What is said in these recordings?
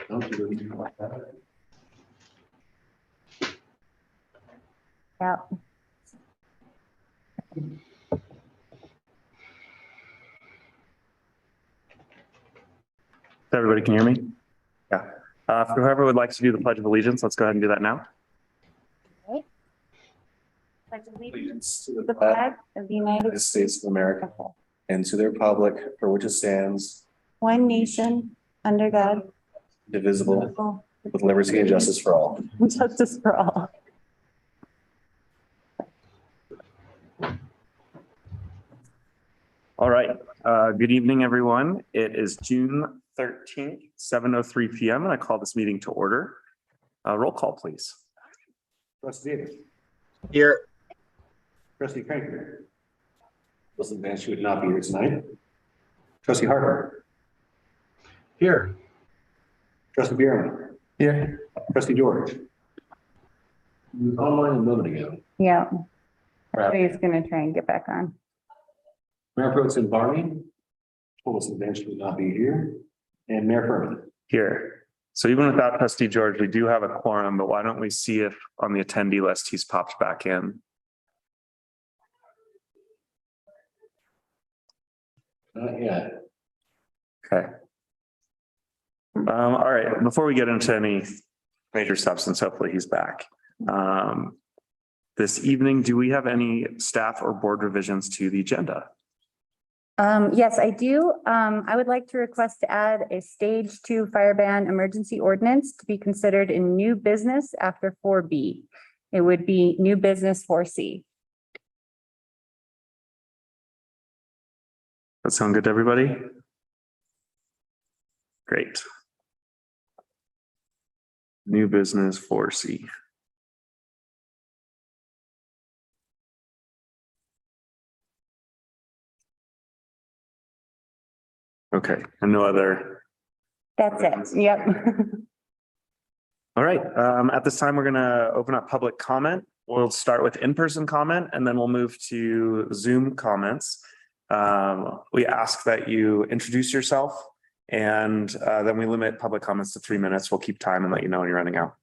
Don't do anything like that. Yeah. Everybody can hear me? Yeah. For whoever would like to do the Pledge of Allegiance, let's go ahead and do that now. Okay. Pledge allegiance Allegiance to to the flag of the United States of America States, and to the republic for which it stands, one nation, under God, indivisible, with liberty and justice for all. justice for all. All right. Good evening, everyone. It is June 13th, 7:03 p.m. and I call this meeting to order. Roll call, please. Trustee Davis. Here. Trustee Crank. Listen, man, she would not be here tonight. Trustee Harper. Here. Trustee Bierman. Here. Trustee George. He was online a moment ago. Yeah. He's gonna try and get back on. Mayor Pro Tem Barney. Told us in advance she would not be here. And Mayor Furman. Here. So even without Trustee George, we do have a quorum, but why don't we see if on the attendee list he's popped back in? Not yet. Okay. All right, before we get into any major substance, hopefully he's back. This evening, do we have any staff or board revisions to the agenda? Yes, I do. I would like to request to add a stage 2 fire ban emergency ordinance to be considered in new business after 4B. It would be new business 4C. That sound good to everybody? Great. New business 4C. Okay, and no other. That's it. Yep. All right, at this time, we're gonna open up public comment. We'll start with in-person comment and then we'll move to Zoom comments. We ask that you introduce yourself and then we limit public comments to 3 minutes. We'll keep time and let you know when you're running out.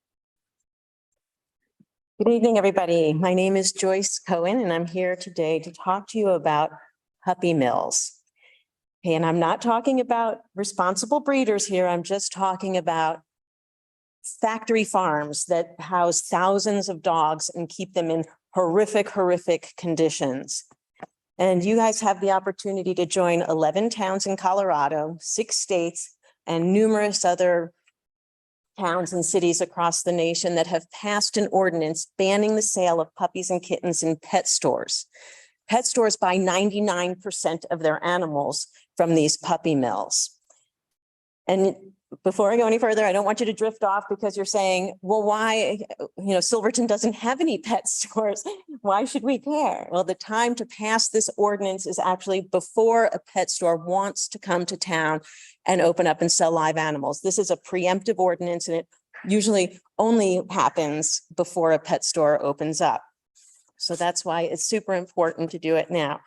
Good evening, everybody. My name is Joyce Cohen, and I'm here today to talk to you about puppy mills. Okay, and I'm not talking about responsible breeders here. I'm just talking about factory farms that house thousands of dogs and keep them in horrific, horrific conditions. And you guys have the opportunity to join 11 towns in Colorado, 6 states, and numerous other towns and cities across the nation that have passed an ordinance banning the sale of puppies and kittens in pet stores. Pet stores buy 99% of their animals from these puppy mills. And before I go any further, I don't want you to drift off because you're saying, well, why, Silverton doesn't have any pet stores. Why should we care? Well, the time to pass this ordinance is actually before a pet store wants to come to town and open up and sell live animals. This is a preemptive ordinance and it usually only happens before a pet store opens up. So that's why it's super important to do it now.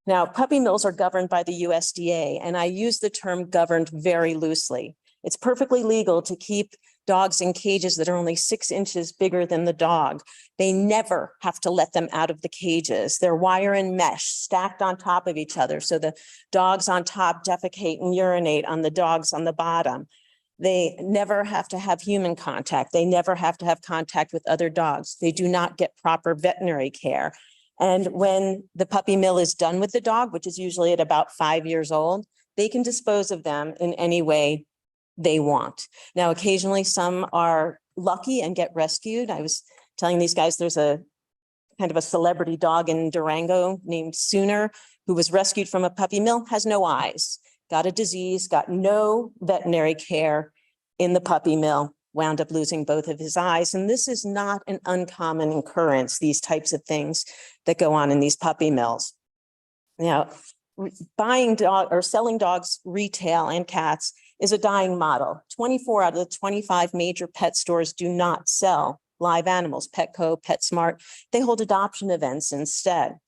Now, puppy mills are governed by the USDA, and I use the term governed very loosely. It's perfectly legal to keep dogs in cages that are only 6 inches bigger than the dog. They never have to let them out of the cages. They're wire and mesh stacked on top of each other. So the dogs on top defecate and urinate on the dogs on the bottom. They never have to have human contact. They never have to have contact with other dogs. They do not get proper veterinary care. And when the puppy mill is done with the dog, which is usually at about 5 years old, they can dispose of them in any way they want. Now, occasionally some are lucky and get rescued. I was telling these guys there's a kind of a celebrity dog in Durango named Sooner who was rescued from a puppy mill, has no eyes, got a disease, got no veterinary care in the puppy mill, wound up losing both of his eyes. And this is not an uncommon occurrence, these types of things that go on in these puppy mills. Now, buying dog or selling dogs retail and cats is a dying model. 24 out of the 25 major pet stores do not sell live animals. Petco, PetSmart, they hold adoption events instead.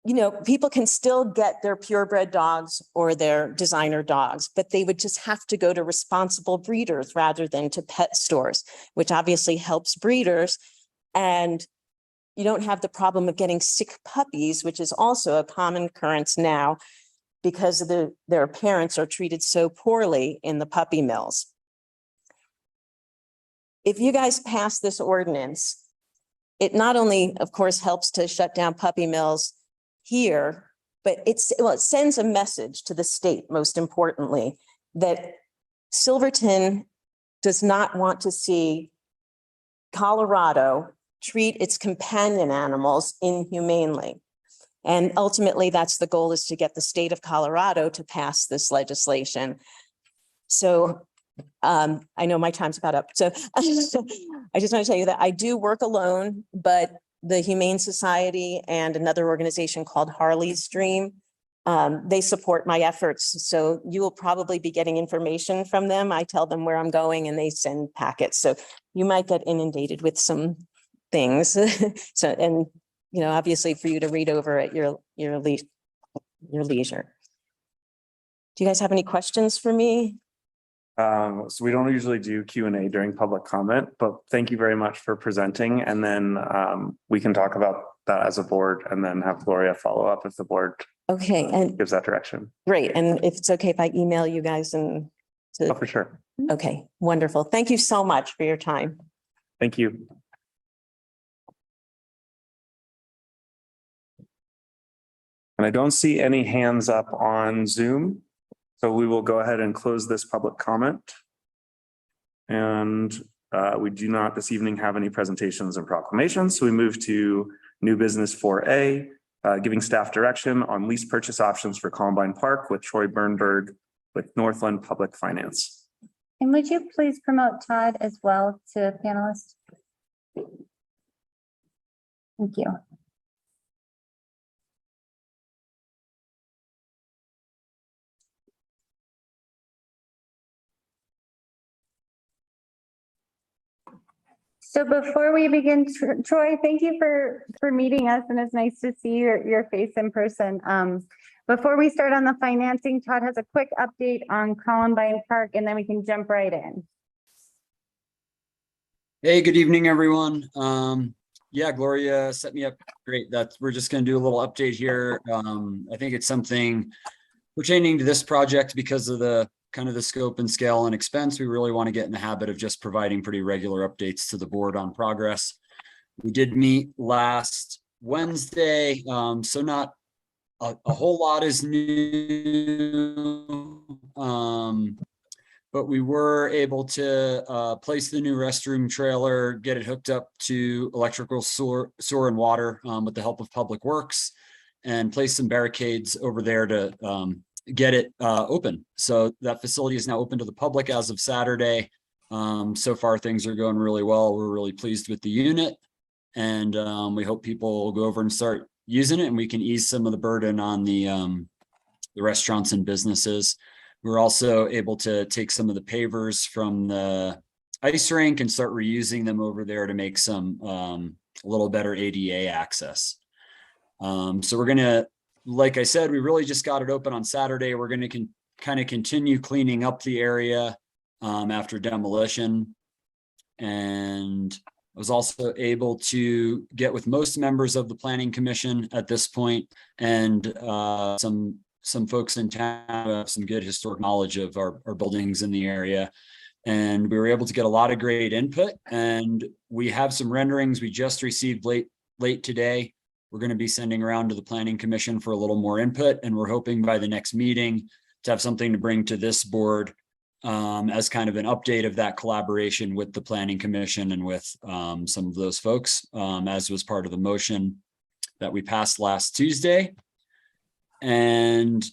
you know, people can still get their purebred dogs or their designer dogs, but they would just have to go to responsible breeders rather than to pet stores, which obviously helps breeders. And you don't have the problem of getting sick puppies, which is also a common occurrence now because of their parents are treated so poorly in the puppy mills. If you guys pass this ordinance, it not only, of course, helps to shut down puppy mills here, but it sends a message to the state, most importantly, that Silverton does not want to see Colorado treat its companion animals inhumanely. And ultimately, that's the goal, is to get the state of Colorado to pass this legislation. So I know my time's about up. So I just want to tell you that I do work alone, but the Humane Society and another organization called Harley's Dream, they support my efforts. So you will probably be getting information from them. I tell them where I'm going and they send packets. So you might get inundated with some things. So, and, you know, obviously for you to read over at your leisure. Do you guys have any questions for me? So we don't usually do Q&A during public comment, but thank you very much for presenting. And then we can talk about that as a board and then have Gloria follow up if the board gives that direction. Great. And if it's okay if I email you guys and Oh, for sure. Okay, wonderful. Thank you so much for your time. Thank you. And I don't see any hands up on Zoom. So we will go ahead and close this public comment. And we do not this evening have any presentations and proclamations. So we move to new business 4A, giving staff direction on lease purchase options for Columbine Park with Troy Bernberg with Northland Public Finance. And would you please promote Todd as well to panelists? Thank you. So before we begin, Troy, thank you for meeting us, and it's nice to see your face in person. Before we start on the financing, Todd has a quick update on Columbine Park, and then we can jump right in. Hey, good evening, everyone. Yeah, Gloria set me up great. We're just going to do a little update here. I think it's something pertaining to this project because of the kind of the scope and scale and expense. We really want to get in the habit of just providing pretty regular updates to the board on progress. We did meet last Wednesday, so not a whole lot is new, but we were able to place the new restroom trailer, get it hooked up to electrical, sewer and water with the help of Public Works, and place some barricades over there to get it open. So that facility is now open to the public as of Saturday. So far, things are going really well. We're really pleased with the unit, and we hope people will go over and start using it, and we can ease some of the burden on the restaurants and businesses. We're also able to take some of the pavers from the ice rink and start reusing them over there to make some a little better ADA access. So we're gonna, like I said, we really just got it open on Saturday. We're going to kind of continue cleaning up the area after demolition. And I was also able to get with most members of the Planning Commission at this point, and some folks in town who have some good historic knowledge of our buildings in the area. And we were able to get a lot of great input, and we have some renderings we just received late today. We're going to be sending around to the Planning Commission for a little more input, and we're hoping by the next meeting to have something to bring to this board as kind of an update of that collaboration with the Planning Commission and with some of those folks, as was part of the motion that we passed last Tuesday. And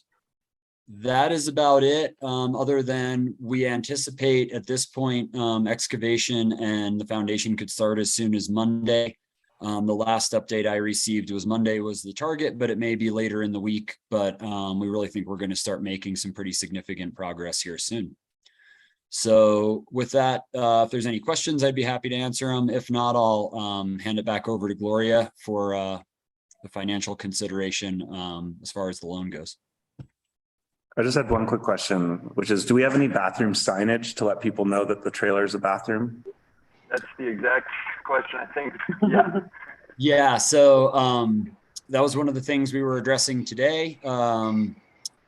that is about it, other than we anticipate at this point excavation and the foundation could start as soon as Monday. The last update I received was Monday was the target, but it may be later in the week. But we really think we're going to start making some pretty significant progress here soon. So with that, if there's any questions, I'd be happy to answer them. If not, I'll hand it back over to Gloria for financial consideration as far as the loan goes. I just had one quick question, which is, do we have any bathroom signage to let people know that the trailer is a bathroom? That's the exact question, I think. Yeah. Yeah, so that was one of the things we were addressing today.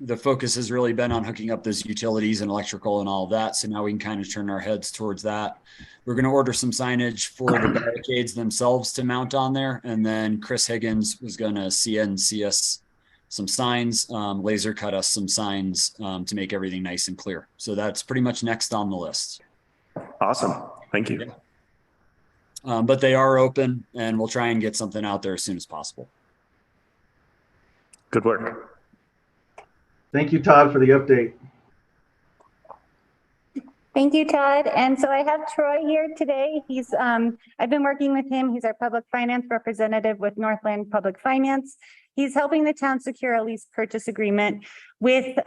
The focus has really been on hooking up those utilities and electrical and all of that. So now we can kind of turn our heads towards that. We're going to order some signage for the barricades themselves to mount on there. And then Chris Higgins was going to CNC us some signs, laser cut us some signs to make everything nice and clear. So that's pretty much next on the list. Awesome. Thank you. Yeah. But they are open and we'll try and get something out there as soon as possible. Good work. Thank you, Todd, for the update. Thank you, Todd. And so I have Troy here today. He's, I've been working with him. He's our public finance representative with Northland Public Finance. He's helping the town secure a lease purchase agreement with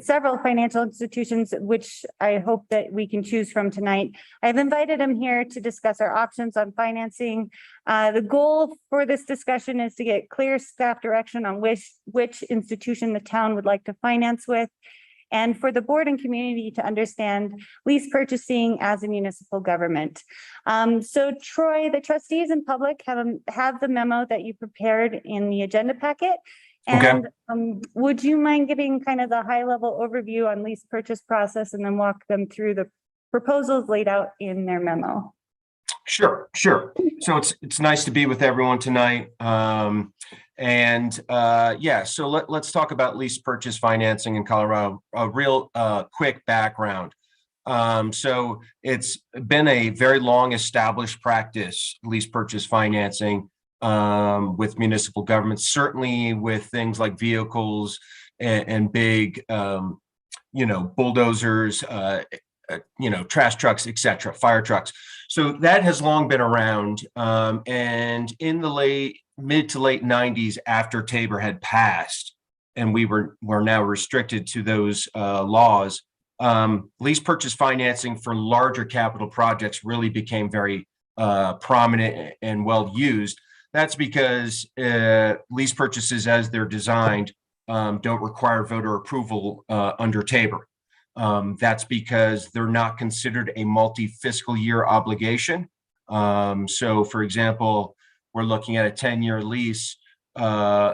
several financial institutions, which I hope that we can choose from tonight. I've invited him here to discuss our options on financing. The goal for this discussion is to get clear staff direction on which institution the town would like to finance with, and for the board and community to understand lease purchasing as a municipal government. So Troy, the trustees and public have the memo that you prepared in the agenda packet. And would you mind giving kind of the high level overview on lease purchase process and then walk them through the proposals laid out in their memo? Sure. So it's nice to be with everyone tonight. Yeah, so let's talk about lease purchase financing in Colorado. A real quick background. So it's been a very long established practice, lease purchase financing with municipal governments, certainly with things like vehicles and big, bulldozers, trash trucks, etc., fire trucks. So that has long been around. And in the mid to late 90s, after Tabor had passed, and we're now restricted to those laws, lease purchase financing for larger capital projects really became very prominent and well used. That's because lease purchases, as they're designed, don't require voter approval under Tabor. That's because they're not considered a multi-fiscal year obligation. So, for example, we're looking at a 10-year lease.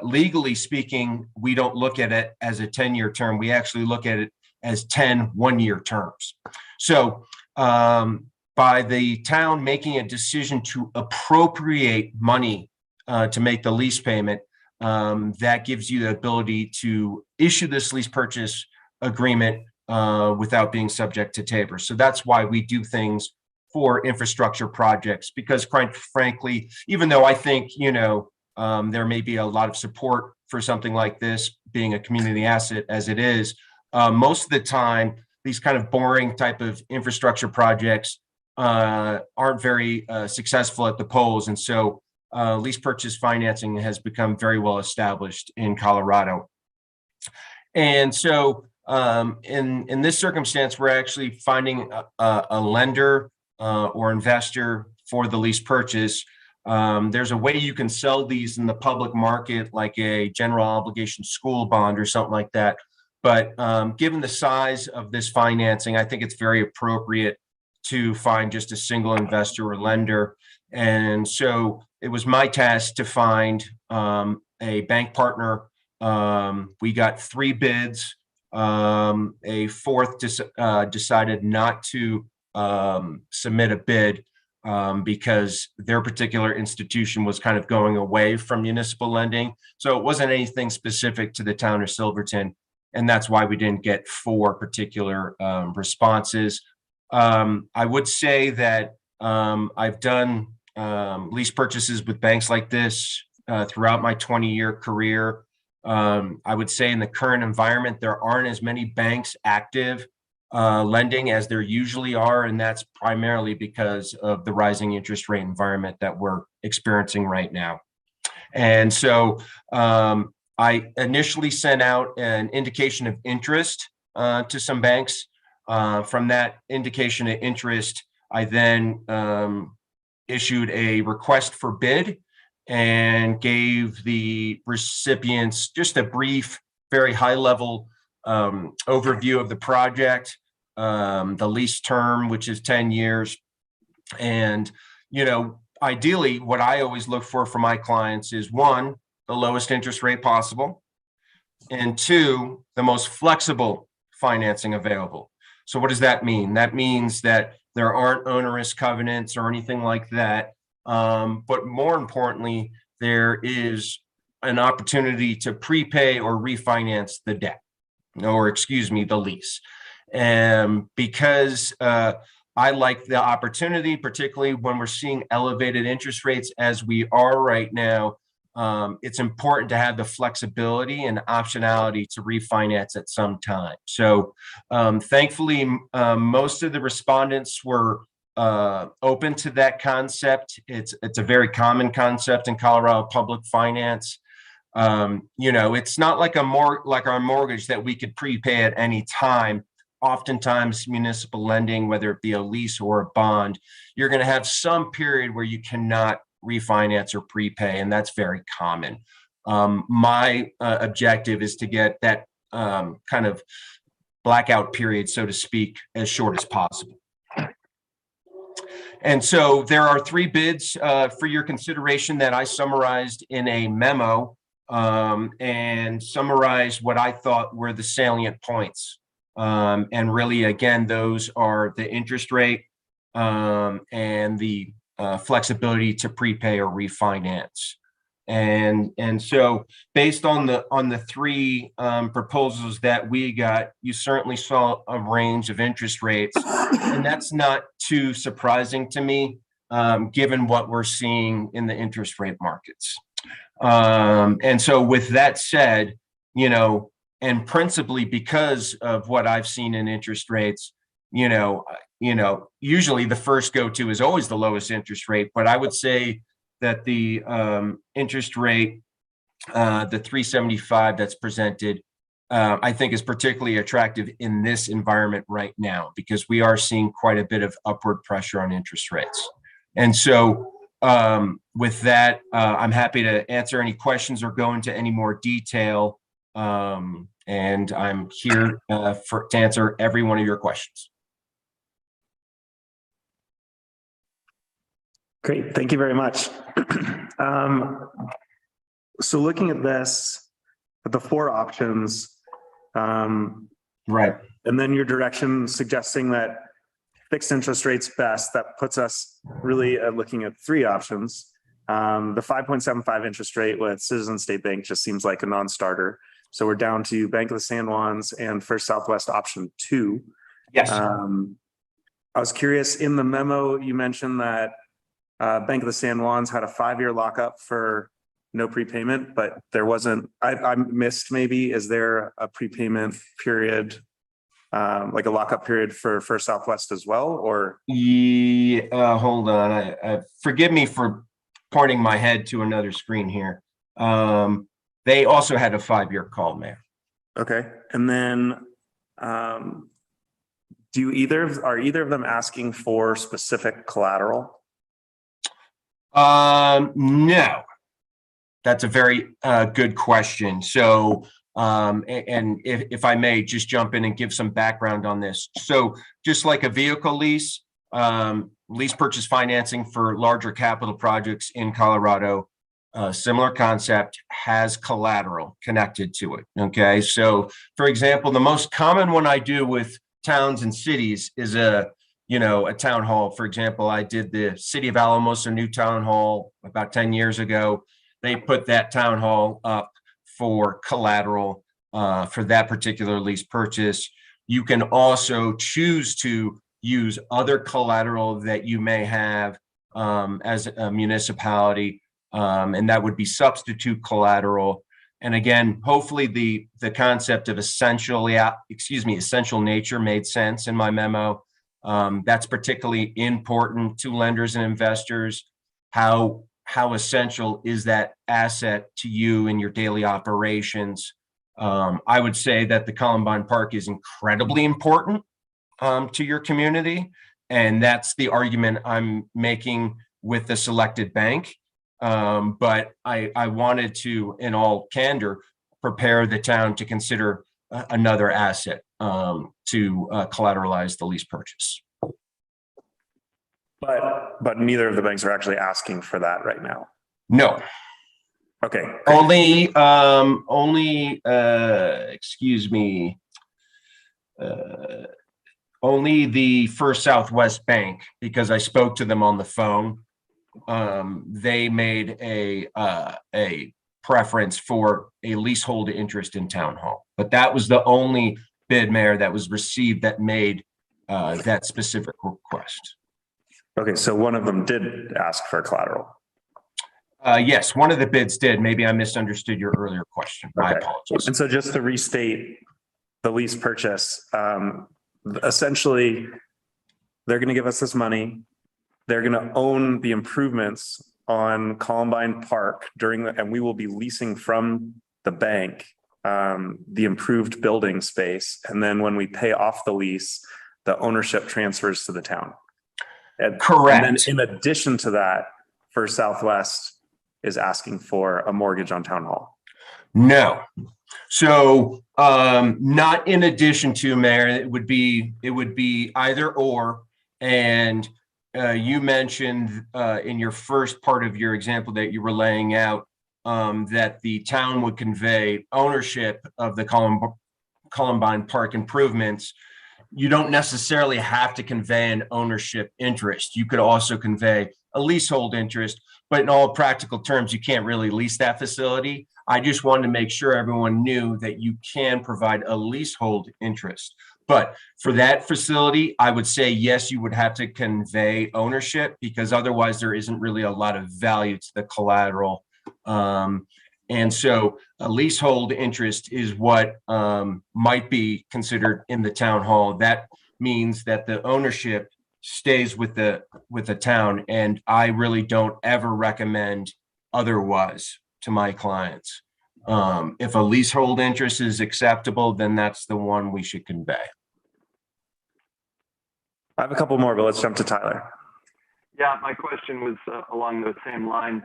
Legally speaking, we don't look at it as a 10-year term. We actually look at it as 10 one-year terms. So, by the town making a decision to appropriate money to make the lease payment, that gives you the ability to issue this lease purchase agreement without being subject to Tabor. So that's why we do things for infrastructure projects, because quite frankly, even though I think, there may be a lot of support for something like this being a community asset as it is, most of the time, these kind of boring type of infrastructure projects aren't very successful at the polls. And so lease purchase financing has become very well established in Colorado. And so in this circumstance, we're actually finding a lender or investor for the lease purchase. There's a way you can sell these in the public market, like a general obligation school bond or something like that. But given the size of this financing, I think it's very appropriate to find just a single investor or lender. And so it was my task to find a bank partner. We got 3 bids. A fourth decided not to submit a bid because their particular institution was kind of going away from municipal lending. So it wasn't anything specific to the town of Silverton. And that's why we didn't get 4 particular responses. I would say that I've done lease purchases with banks like this throughout my 20-year career. I would say in the current environment, there aren't as many banks active lending as there usually are. And that's primarily because of the rising interest rate environment that we're experiencing right now. And so I initially sent out an indication of interest to some banks. From that indication of interest, I then issued a request for bid. and gave the recipients just a brief, very high level overview of the project, the lease term, which is 10 years. And, ideally, what I always look for my clients is one, the lowest interest rate possible, and two, the most flexible financing available. So what does that mean? That means that there aren't onerous covenants or anything like that. But more importantly, there is an opportunity to prepay or refinance the debt, or the lease. Because I like the opportunity, particularly when we're seeing elevated interest rates as we are right now. It's important to have the flexibility and optionality to refinance at some time. So thankfully, most of the respondents were open to that concept. It's a very common concept in Colorado public finance. It's not like our mortgage that we could prepay at any time. Oftentimes municipal lending, whether it be a lease or a bond, you're going to have some period where you cannot refinance or prepay, and that's very common. My objective is to get that kind of blackout period, so to speak, as short as possible. And so there are 3 bids for your consideration that I summarized in a memo, and summarized what I thought were the salient points. And really, again, those are the interest rate and the flexibility to prepay or refinance. And so based on the 3 proposals that we got, you certainly saw a range of interest rates, and that's not too surprising to me, given what we're seeing in the interest rate markets. And so with that said, and principally because of what I've seen in interest rates, usually the first go-to is always the lowest interest rate, but I would say that the interest rate, the 3.75 that's presented, I think is particularly attractive in this environment right now, because we are seeing quite a bit of upward pressure on interest rates. And so with that, I'm happy to answer any questions or go into any more detail. And I'm here to answer every one of your questions. Great, thank you very much. So looking at this, at the 4 options, Right. and then your direction suggesting that fixed interest rates best, that puts us really looking at 3 options. The 5.75 interest rate with Citizen State Bank just seems like a non-starter. So we're down to Bank of the San Juans and First Southwest option 2. Yes. I was curious, in the memo, you mentioned that Bank of the San Juans had a 5-year lockup for no prepayment, but there wasn't, I missed maybe, is there a prepayment period, like a lockup period for First Southwest as well, or? Yeah, hold on. Forgive me for pointing my head to another screen here. They also had a 5-year call, Mayor. Okay, and then are either of them asking for specific collateral? No, that's a very good question. So, and if I may just jump in and give some background on this. So just like a vehicle lease, lease purchase financing for larger capital projects in Colorado, similar concept, has collateral connected to it. Okay, so for example, the most common one I do with towns and cities is a town hall. For example, I did the City of Alamosa new town hall about 10 years ago. They put that town hall up for collateral for that particular lease purchase. You can also choose to use other collateral that you may have as a municipality, and that would be substitute collateral. And again, hopefully the concept of essential nature made sense in my memo. That's particularly important to lenders and investors. How essential is that asset to you in your daily operations? I would say that the Columbine Park is incredibly important to your community, and that's the argument I'm making with the selected bank. But I wanted to, in all candor, prepare the town to consider another asset to collateralize the lease purchase. But neither of the banks are actually asking for that right now. No, Okay. only, excuse me, only the First Southwest Bank, because I spoke to them on the phone. They made a preference for a leasehold interest in Town Hall, but that was the only bid, Mayor, that was received that made that specific request. Okay, so one of them did ask for collateral. Yes, one of the bids did. Maybe I misunderstood your earlier question. My Okay. apologies. And so just to restate the lease purchase, essentially, they're going to give us this money. They're going to own the improvements on Columbine Park and we will be leasing from the bank the improved building space. And then when we pay off the lease, the ownership transfers to the town. Correct. And then in addition to that, First Southwest is asking for a mortgage on Town Hall. No. So not in addition to, Mayor, it would be either or. And you mentioned in your first part of your example that you were laying out that the town would convey ownership of the Columbine Park improvements. You don't necessarily have to convey an ownership interest. You could also convey a leasehold interest, but in all practical terms, you can't really lease that facility. I just wanted to make sure everyone knew that you can provide a leasehold interest. But for that facility, I would say, yes, you would have to convey ownership because otherwise there isn't really a lot of value to the collateral. And so a leasehold interest is what might be considered in the town hall. That means that the ownership stays with the town. And I really don't ever recommend otherwise to my clients. If a leasehold interest is acceptable, then that's the one we should convey. I have a couple more, but let's jump to Tyler. Yeah, my question was along those same lines.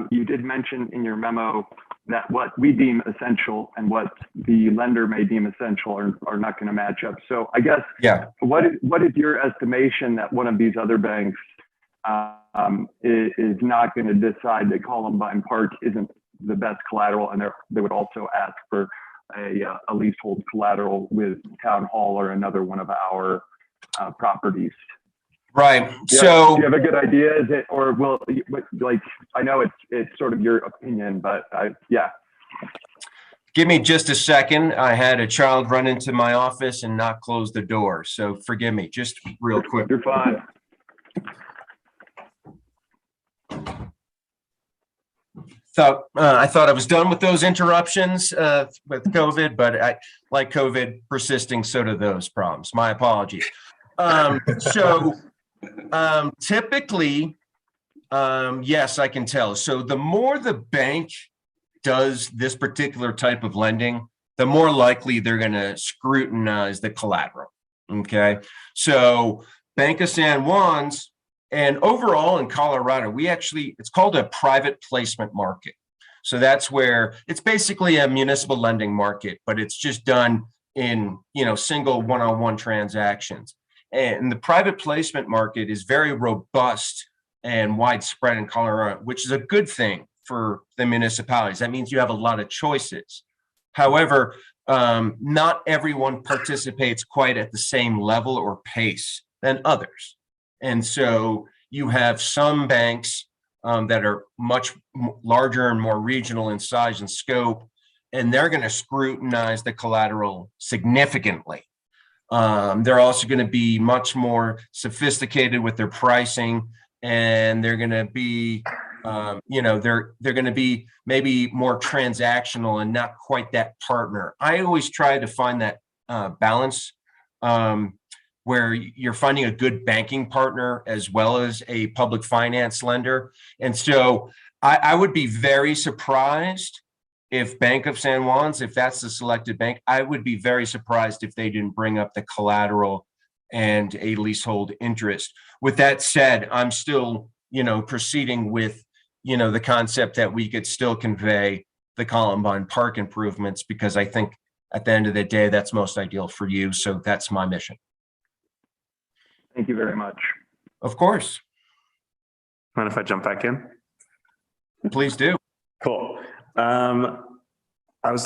You did mention in your memo that what we deem essential and what the lender may deem essential are not going to match up. So I guess, yeah, what is your estimation that one of these other banks is not going to decide that Columbine Park isn't the best collateral, and they would also ask for a leasehold collateral with Town Hall or another one of our properties? Right. Do you have a good idea? Is it, or will, like, I know it's sort of your opinion, but yeah. Give me just a second. I had a child run into my office and not close the door. So forgive me, just real quick. You're fine. I thought I was done with those interruptions with COVID, but like COVID persisting, so do those problems. My apologies. Typically, yes, I can tell. So the more the bank does this particular type of lending, the more likely they're going to scrutinize the collateral. Okay. So Bank of San Juan's, and overall in Colorado, it's called a private placement market. So that's where it's basically a municipal lending market, but it's just done in, single one-on-one transactions. And the private placement market is very robust and widespread in Colorado, which is a good thing for the municipalities. That means you have a lot of choices. However, not everyone participates quite at the same level or pace than others. And so you have some banks that are much larger and more regional in size and scope, and they're going to scrutinize the collateral significantly. They're also going to be much more sophisticated with their pricing, and they're going to be, they're going to be maybe more transactional and not quite that partner. I always try to find that balance where you're finding a good banking partner as well as a public finance lender. And so I would be very surprised if Bank of San Juan's, if that's the selected bank, I would be very surprised if they didn't bring up the collateral and a leasehold interest. With that said, I'm still, proceeding with, the concept that we could still convey the Columbine Park improvements, because I think at the end of the day, that's most ideal for you. So that's my mission. Thank you very much. Of course. Mind if I jump back in? Please do. Cool.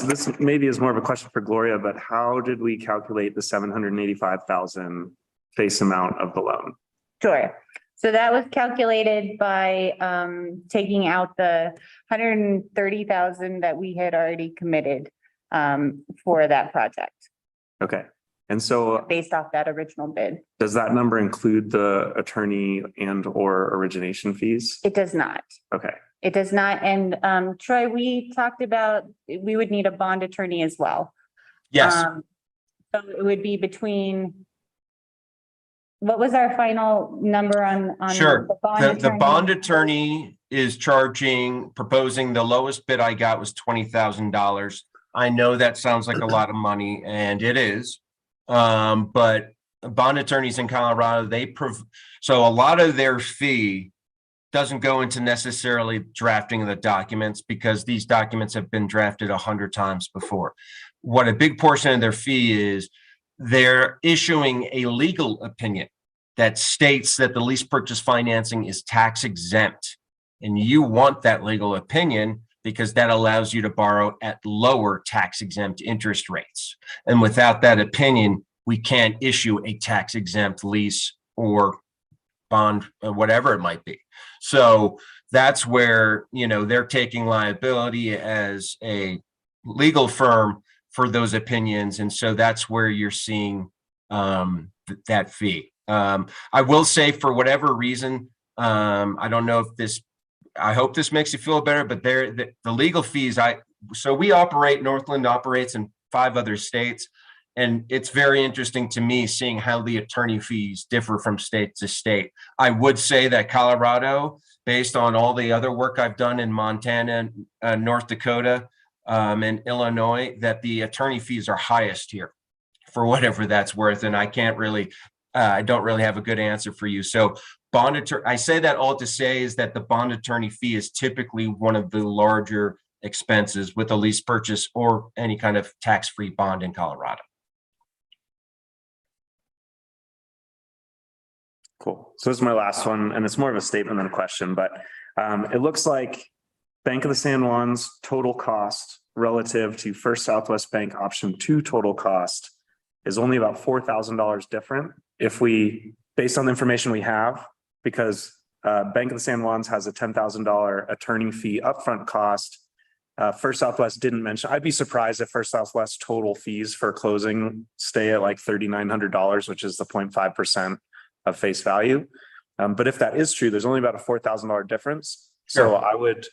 This maybe is more of a question for Gloria, but how did we calculate the 785,000 face amount of the loan? Sure. So that was calculated by taking out the 130,000 that we had already committed for that project Okay. And so based off that original bid. does that number include the attorney and or origination fees? It does not. Okay. It does not. And Troy, we talked about, we would need a bond attorney as well. Yes. So it would be between, what was our final number on? Sure. The bond The attorney? bond attorney is proposing the lowest bid I got was $20,000. I know that sounds like a lot of money, and it is. But bond attorneys in Colorado, so a lot of their fee doesn't go into necessarily drafting the documents, because these documents have been drafted 100 times before. What a big portion of their fee is, they're issuing a legal opinion that states that the lease purchase financing is tax exempt. And you want that legal opinion because that allows you to borrow at lower tax exempt interest rates. And without that opinion, we can't issue a tax exempt lease or bond, or whatever it might be. So that's where, they're taking liability as a legal firm for those opinions. And so that's where you're seeing that fee. I will say, for whatever reason, I don't know if I hope this makes you feel better, but the legal fees, so Northland operates in 5 other states. And it's very interesting to me seeing how the attorney fees differ from state to state. I would say that Colorado, based on all the other work I've done in Montana, North Dakota, and Illinois, that the attorney fees are highest here, for whatever that's worth. And I don't really have a good answer for you. So I say that all to say is that the bond attorney fee is typically one of the larger expenses with a lease purchase or any kind of tax-free bond in Colorado. Cool. So this is my last one, and it's more of a statement than a question, but it looks like Bank of the San Juan's total cost relative to First Southwest Bank option 2 total cost is only about $4,000 different based on the information we have, because Bank of the San Juan's has a $10,000 attorney fee upfront cost. First Southwest didn't mention. I'd be surprised if First Southwest total fees for closing stay at like $3,900, which is the 0.5% of face value. But if that is true, there's only about a $4,000 difference. So Sure. I would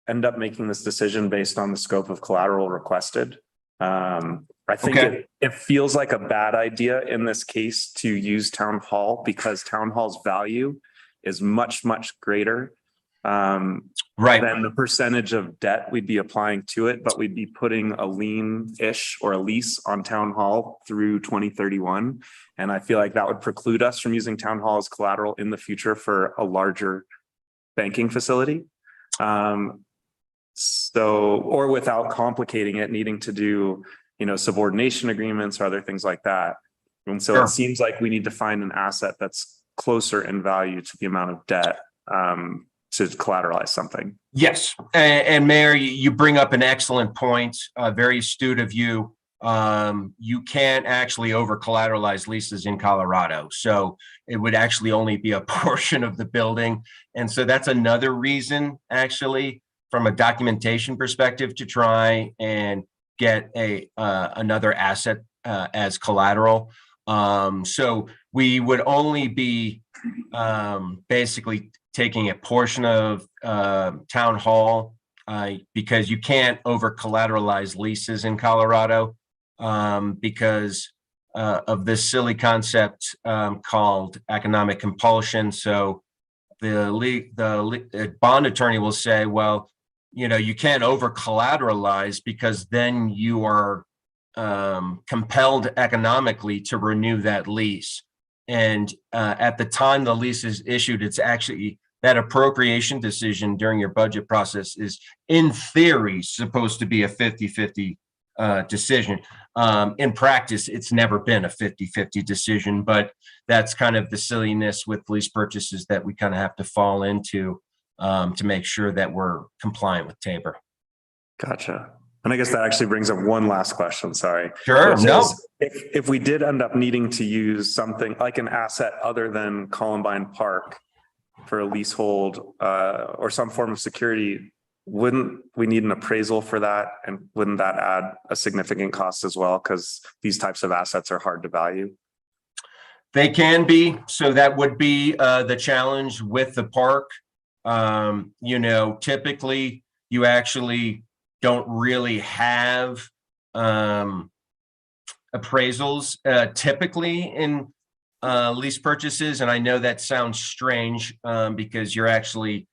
end up making this decision based on the scope of collateral requested. I think it feels like a bad idea in this case to use town hall, because town hall's value is much, much greater than the percentage of debt we'd be applying to it, but we'd be putting a lien-ish or a lease on town hall through 2031. And I feel like that would preclude us from using town hall as collateral in the future for a larger banking facility. Or without complicating it, needing to do, subordination agreements or other things like that. And so It seems like we need to find an asset that's closer in value to the amount of debt to collateralize something. Yes. And Mayor, you bring up an excellent point, very astute of you. You can't actually over collateralize leases in Colorado. So it would actually only be a portion of the building. And so that's another reason, actually, from a documentation perspective, to try and get another asset as collateral. So we would only be basically taking a portion of town hall because you can't over collateralize leases in Colorado because of this silly concept called economic compulsion. So the bond attorney will say, well, you can't over collateralize because then you are compelled economically to renew that lease. And at the time the lease is issued, it's actually that appropriation decision during your budget process is in theory supposed to be a 50-50 decision. In practice, it's never been a 50-50 decision, but that's kind of the silliness with lease purchases that we kind of have to fall into to make sure that we're compliant with Tabor. Gotcha. And I guess that actually brings up one last question, sorry. Sure, Which no. is, if we did end up needing to use something like an asset other than Columbine Park for a leasehold or some form of security, wouldn't we need an appraisal for that? And wouldn't that add a significant cost as well? Because these types of assets are hard to value. They can be. So that would be the challenge with the park. You know, typically you actually don't really have appraisals typically in lease purchases. And I know that sounds strange because you're actually,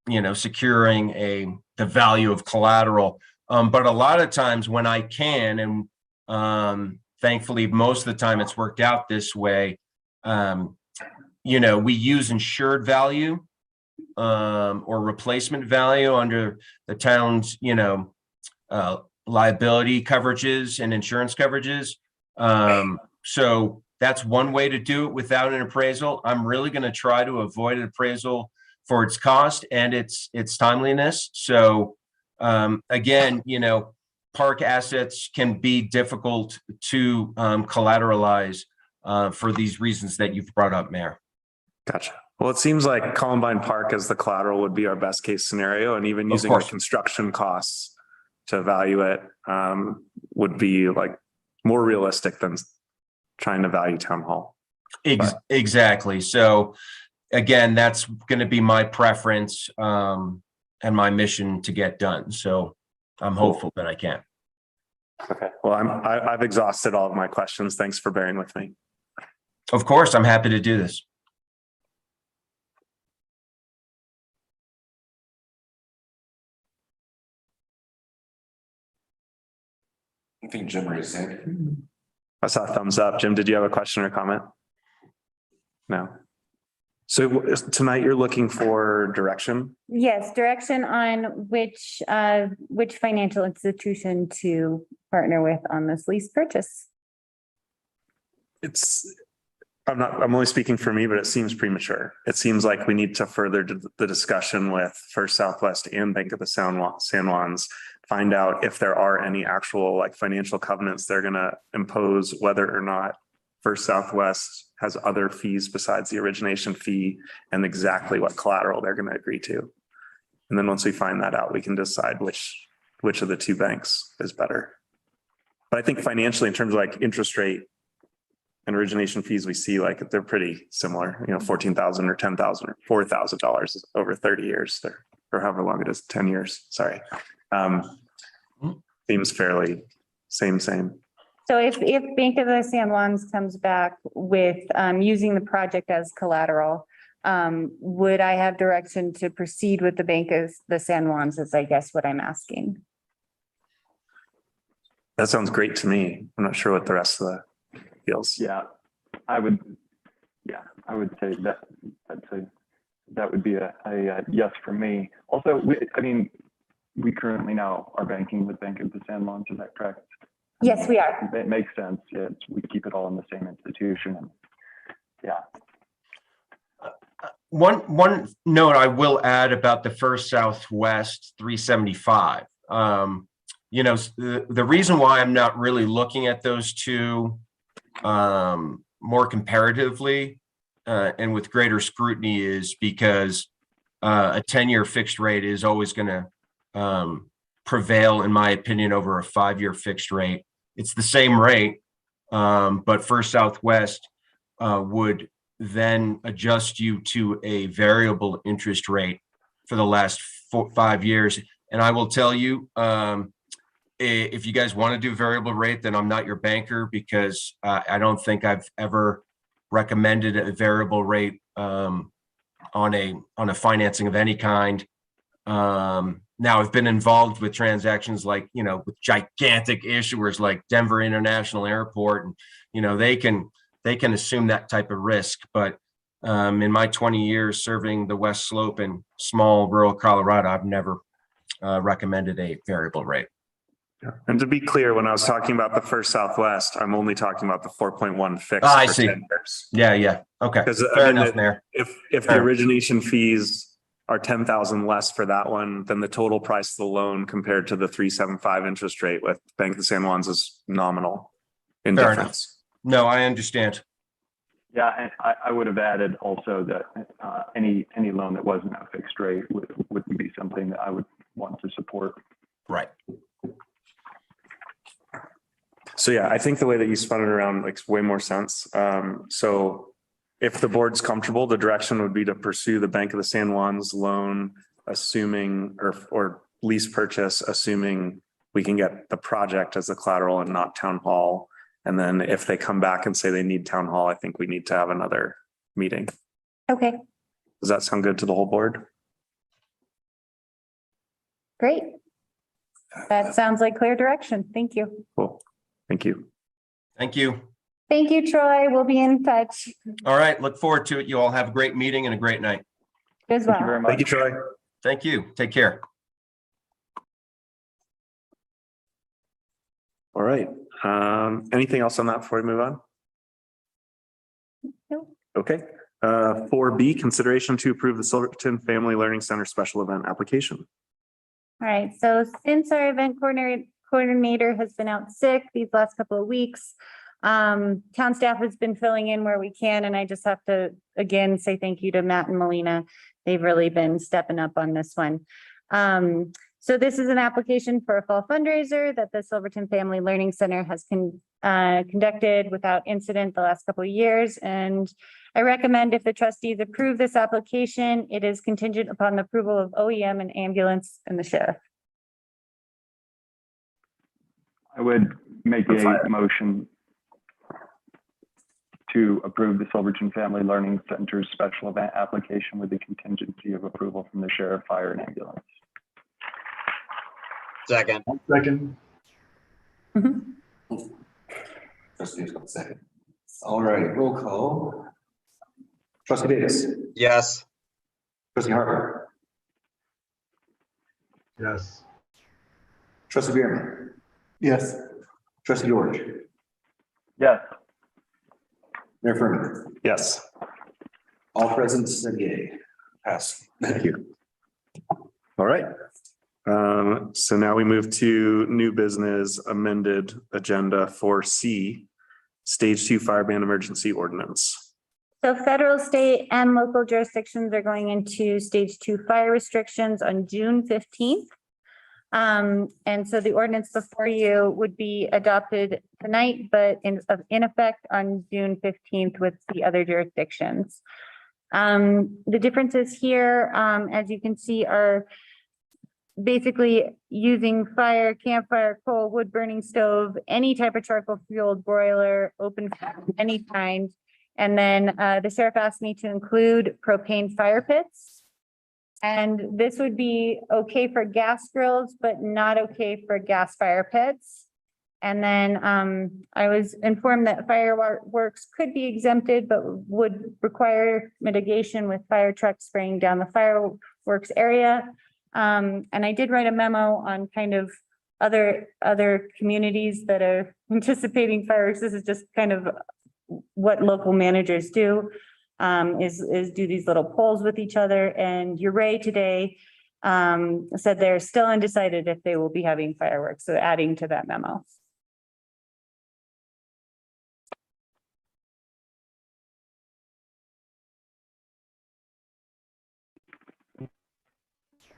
you know, securing the value of collateral. But a lot of times when I can, and thankfully most of the time it's worked out this way, you know, we use insured value or replacement value under the town's, you know, liability coverages and insurance coverages. So that's one way to do it without an appraisal. I'm really going to try to avoid an appraisal for its cost and its timeliness. So again, you know, park assets can be difficult to collateralize for these reasons that you've brought up, Mayor. Gotcha. Well, it seems like Columbine Park as the collateral would be our best case scenario, and even using the construction costs to value it would be like more realistic than trying to value town hall. Exactly. So again, that's going to be my preference and my mission to get done. So I'm hopeful that I can. Okay. Well, I've exhausted all of my questions. Thanks for bearing with me. Of course, I'm happy to do this. I think Jim raised his hand. I saw a thumbs up. Jim, did you have a question or comment? No. So tonight you're looking for direction? Yes, direction on which financial institution to partner with on this lease purchase. I'm only speaking for me, but it seems premature. It seems like we need to further the discussion with First Southwest and Bank of the San Juans, find out if there are any actual like financial covenants they're going to impose, whether or not First Southwest has other fees besides the origination fee, and exactly what collateral they're going to agree to. And then once we find that out, we can decide which of the two banks is better. But I think financially, in terms of like interest rate and origination fees, we see like they're pretty similar, you know, $14,000 or $10,000 or $4,000 over 30 years or however long it is, 10 years. Sorry. Seems fairly same. So if Bank of the San Juans comes back with using the project as collateral, would I have direction to proceed with the Bank of the San Juans is I guess what I'm asking. That sounds great to me. I'm not sure what the rest of the feels. Yeah, I would say that would be a yes for me. Also, we currently now are banking with Bank of the San Juans, is that correct? Yes, we are. It makes sense. Yeah, we keep it all in the same institution. And yeah. One note I will add about the First Southwest 375. You know, the reason why I'm not really looking at those two more comparatively and with greater scrutiny is because a 10-year fixed rate is always going to prevail, in my opinion, over a 5-year fixed rate. It's the same rate, but First Southwest would then adjust you to a variable interest rate for the last 5 years. And I will tell you, if you guys want to do variable rate, then I'm not your banker because I don't think I've ever recommended a variable rate on a financing of any kind. Now I've been involved with transactions like, you know, with gigantic issuers like Denver International Airport, and, you know, they can assume that type of risk, but In my 20 years serving the West Slope in small rural Colorado, I've never recommended a variable rate. Yeah. And to be clear, when I was talking about the First Southwest, I'm only talking about the 4.1 fixed I for see. 10 years. Yeah. Okay. Because Fair enough, Mayor. if the Fair. origination fees are 10,000 less for that one, then the total price of the loan compared to the 3.75 interest rate with Bank of San Juan's is nominal in Fair difference. No, I understand. Yeah, and I would have added also that any loan that wasn't a fixed rate wouldn't be something that I would want to support. Right. So yeah, I think the way that you spun it around makes way more sense. So if the board's comfortable, the direction would be to pursue the Bank of the San Juan's loan, assuming or lease purchase, assuming we can get the project as the collateral and not town hall. And then if they come back and say they need town hall, I think we need to have another meeting. Okay, Does that sound good to the whole board? great. That sounds like clear direction. Thank you. Cool. Thank you. Thank you. Thank you, Troy. We'll be in touch All right. Look forward to it. You all have a great meeting and a great night. as Thank you very well. much. Thank you, Troy. Thank you. Take care. All right. Anything else on that before we move on? No. Okay. 4B, consideration to approve the Silverton Family Learning Center special event application. All right, so since our event coordinator has been out sick these last couple of weeks, town staff has been filling in where we can, and I just have to, again, say thank you to Matt and Melina. They've really been stepping up on this one. So this is an application for a fall fundraiser that the Silverton Family Learning Center has conducted without incident the last couple of years. And I recommend if the trustees approve this application, it is contingent upon the approval of OEM and ambulance and the sheriff. I would make a motion to approve the Silverton Family Learning Center's special event application with the contingency of approval from the sheriff, fire, and ambulance. Second. Second. Trustee's got a second. All right, roll call. Trustee Davis. Yes. Trustee Harper. Yes. Trustee Bierman. Yes. Trustee George. Yes. Mayor Furman. Yes. All present said yay. Pass. Thank you. All right. So now we move to new business amended agenda for C, stage 2 fire ban emergency ordinance. So federal, state, and local jurisdictions are going into stage 2 fire restrictions on June 15th. And so the ordinance before you would be adopted tonight, but in effect on June 15th with the other jurisdictions. The differences here, as you can see, are basically using fire, campfire, coal, wood burning stove, any type of charcoal fueled broiler, open fire of any kind. And then the sheriff asked me to include propane fire pits. And this would be okay for gas grills, but not okay for gas fire pits. And then I was informed that fireworks could be exempted, but would require mitigation with fire trucks spraying down the fireworks area. And I did write a memo on kind of other communities that are anticipating fireworks. This is just kind of what local managers do, is do these little polls with each other. And Uray today said they're still undecided if they will be having fireworks. So adding to that memo.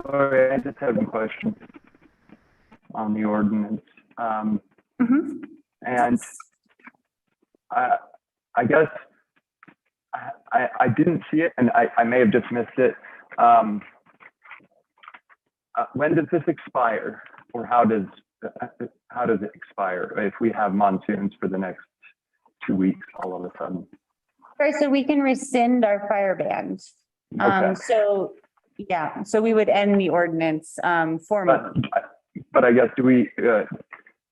All right, I just have some questions on the ordinance. And I guess I didn't see it, and I may have just missed it. When does this expire, or how does it expire if we have monsoons for the next 2 weeks all of a sudden? Right, so we can rescind our fire ban. Okay. So yeah, so we would end the ordinance formally. But I guess do we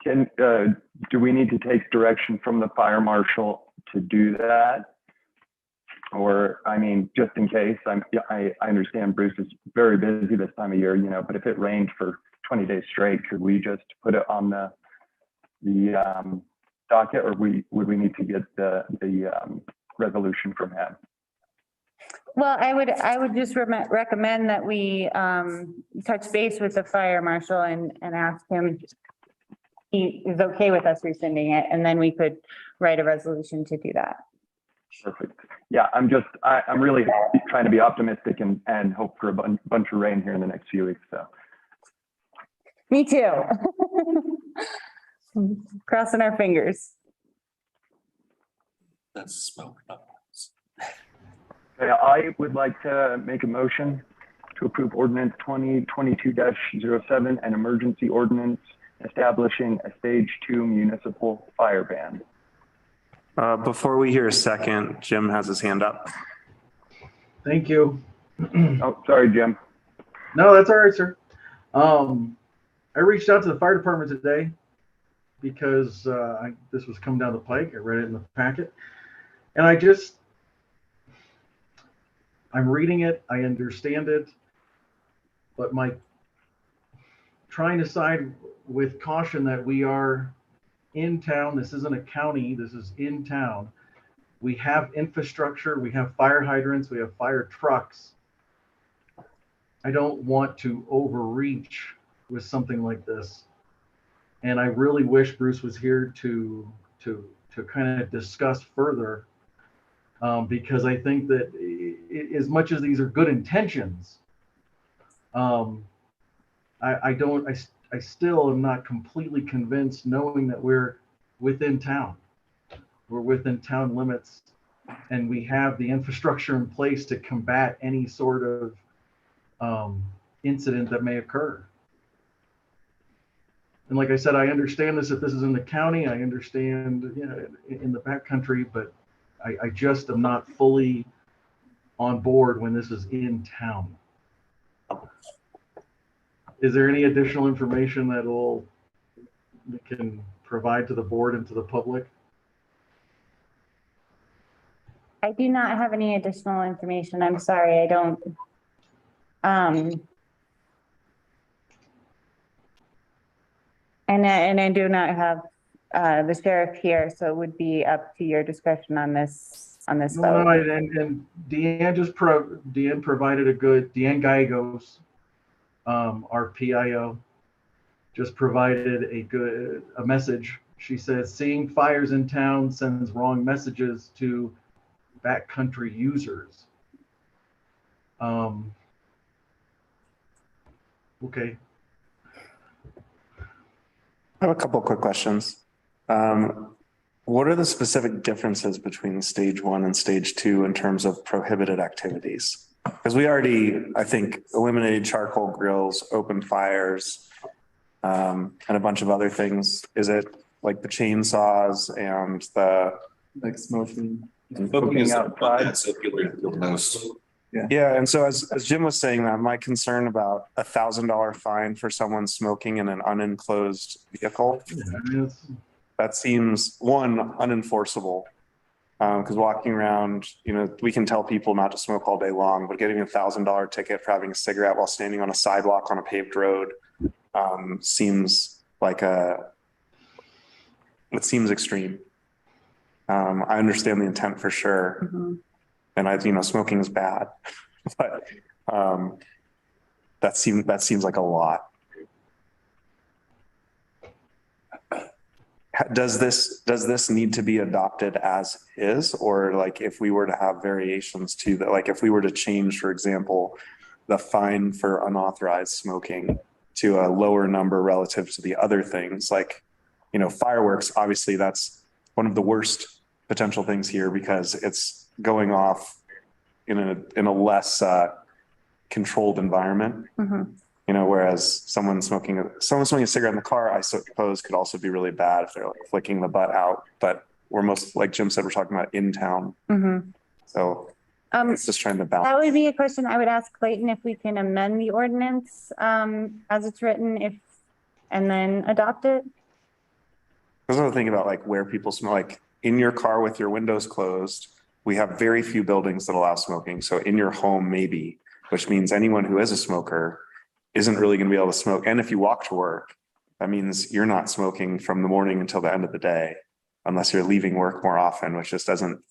need to take direction from the fire marshal to do that? Or, I mean, just in case, I understand Bruce is very busy this time of year, you know, but if it rained for 20 days straight, could we just put it on the docket, or would we need to get the resolution from him? Well, I would just recommend that we touch base with the fire marshal and ask him if he is okay with us rescinding it, and then we could write a resolution to do that. Perfect. Yeah, I'm really trying to be optimistic and hope for a bunch of rain here in the next few weeks, so. Me too. Crossing our fingers. That's smoke. Okay, I would like to make a motion to approve ordinance 2022-07, an emergency ordinance establishing a stage 2 municipal fire ban. Before we hear a second, Jim has his hand up. Thank you. Oh, sorry, Jim. No, that's all right, sir. I reached out to the fire department today because this was coming down the pike. I read it in the packet, and I'm reading it. I understand it, but trying to side with caution that we are in town. This isn't a county. This is in town. We have infrastructure. We have fire hydrants. We have fire trucks. I don't want to overreach with something like this. And I really wish Bruce was here to kind of discuss further, because I think that as much as these are good intentions, I still am not completely convinced, knowing that we're within town. We're within town limits, and we have the infrastructure in place to combat any sort of incident that may occur. And like I said, I understand this if this is in the county. I understand, you know, in the backcountry, but I just am not fully on board when this is in town. Is there any additional information that we can provide to the board and to the public? I do not have any additional information. I'm sorry, I don't. And I do not have the sheriff here, so it would be up to your discretion on this No, vote. and Deanne provided a good, Deanne Gallegos, our PIO, just provided a message. She says, seeing fires in town sends wrong messages to backcountry users. Okay. I have a couple of quick questions. What are the specific differences between stage 1 and stage 2 in terms of prohibited activities? Because we already, I think, eliminated charcoal grills, open fires, and a bunch of other things. Is it like the chainsaws and the Like smoking. Smoking outside. Yeah, and so as Jim was saying that, my concern about $1,000 fine for someone smoking in an unenclosed vehicle, that seems unenforceable. Because walking around, you know, we can tell people not to smoke all day long, but getting a $1,000 ticket for having a cigarette while standing on a sidewalk on a paved road seems like it seems extreme. I understand the intent for sure. Mm-hmm. And smoking is bad, but that seems like a lot. Does this need to be adopted as is, or like if we were to have variations to that, like if we were to change, for example, the fine for unauthorized smoking to a lower number relative to the other things, like, fireworks, obviously that's one of the worst potential things here because it's going off in a less controlled environment. Mm-hmm. Whereas someone smoking a cigarette in the car, I suppose could also be really bad if they're like flicking the butt out. But we're most, like Jim said, we're talking about in town. Mm-hmm. So it's just trying to balance. That would be a question I would ask Clayton, if we can amend the ordinance as it's written, and then adopt it. I was thinking about like where people smoke, like in your car with your windows closed, we have very few buildings that allow smoking. So in your home, maybe, which means anyone who is a smoker isn't really going to be able to smoke. And if you walk to work, that means you're not smoking from the morning until the end of the day, unless you're leaving work more often, which just isn't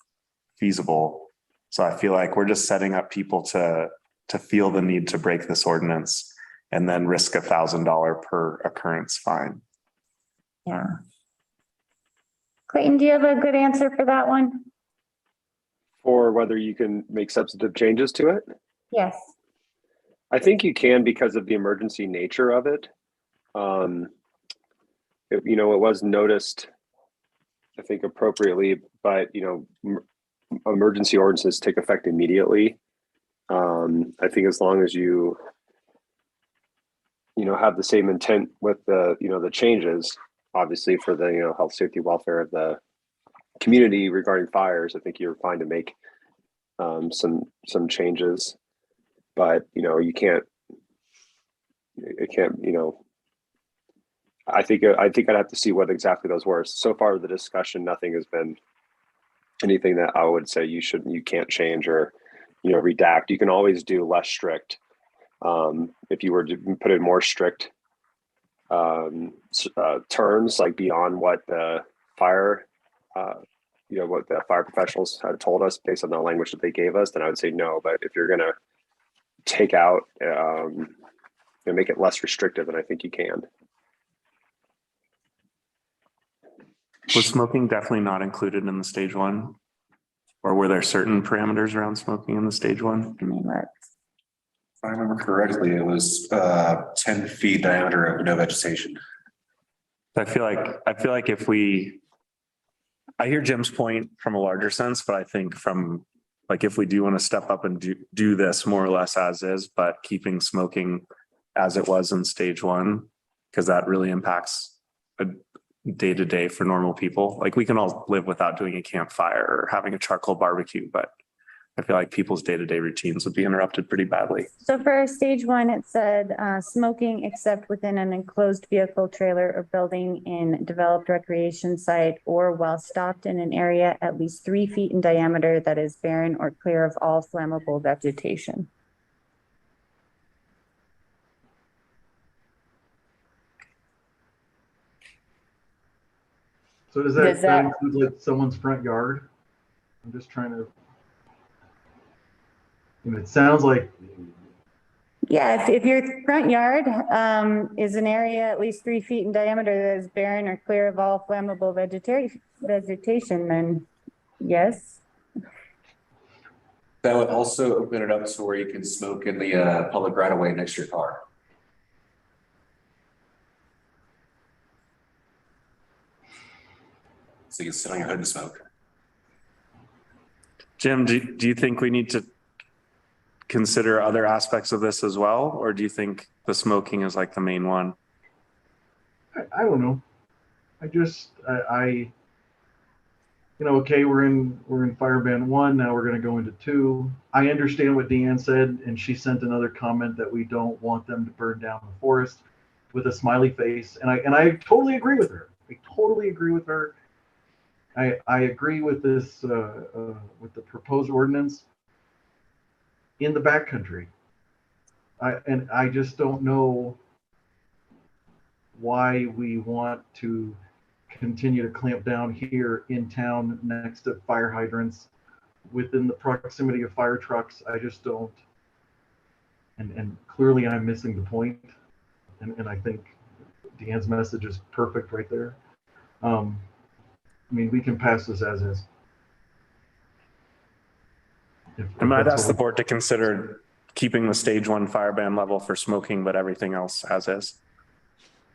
feasible. So I feel like we're just setting up people to feel the need to break this ordinance and then risk $1,000 per occurrence fine. Yeah. Clayton, do you have a good answer for that one? Or whether you can make substantive changes to it? Yes. I think you can because of the emergency nature of it. It was noticed, I think appropriately, but emergency ordinances take effect immediately. I think as long as you have the same intent with the changes, obviously for the health, safety, welfare of the community regarding fires, I think you're fine to make some changes, but you can't. It can't. I think I'd have to see what exactly those were. So far, the discussion, nothing has been anything that I would say you can't change or redact. You can always do less strict. If you were to put in more strict terms, like beyond what the fire, what the fire professionals had told us based on the language that they gave us, then I would say no. But if you're going to take out and make it less restrictive, then I think you can. Was smoking definitely not included in the stage one? Or were there certain parameters around smoking in the stage one? If I remember correctly, it was 10 feet diameter of no vegetation. I feel like I hear Jim's point from a larger sense, but I think from like, if we do want to step up and do this more or less as is, but keeping smoking as it was in stage one, because that really impacts a day-to-day for normal people. Like we can all live without doing a campfire or having a charcoal barbecue, but I feel like people's day-to-day routines would be interrupted pretty badly. So for stage one, it said smoking except within an enclosed vehicle, trailer, or building in developed recreation site or while stopped in an area at least 3 feet in diameter that is barren or clear of all flammable vegetation. So does that include like someone's front yard? I'm just trying to. It sounds like. Yeah, if your front yard is an area at least 3 feet in diameter that is barren or clear of all flammable vegetation, then yes. That would also open it up to where you can smoke in the public right of way next to your car. So you can sit on your hood and smoke. Jim, do you think we need to consider other aspects of this as well? Or do you think the smoking is like the main one? I don't know. Okay, we're in fire ban 1, now we're going to go into 2. I understand what Deanne said, and she sent another comment that we don't want them to burn down the forest with a smiley face, and I totally agree with her. I agree with this with the proposed ordinance in the backcountry. I just don't know why we want to continue to clamp down here in town next to fire hydrants within the proximity of fire trucks. I just don't. And clearly I'm missing the point. And I think Deanne's message is perfect right there. We can pass this as is. I might ask the board to consider keeping the stage 1 fire ban level for smoking, but everything else as is.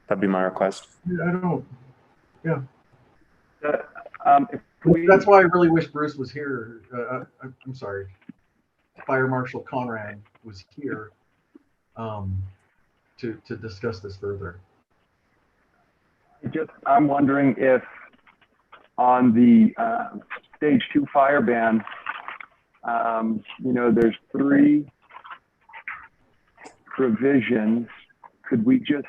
That'd be my request. That's why I really wish Bruce was here. I'm sorry. Fire Marshal Conrad was here to discuss this further. I'm wondering if on the stage 2 fire ban, there's 3 provisions. Could we just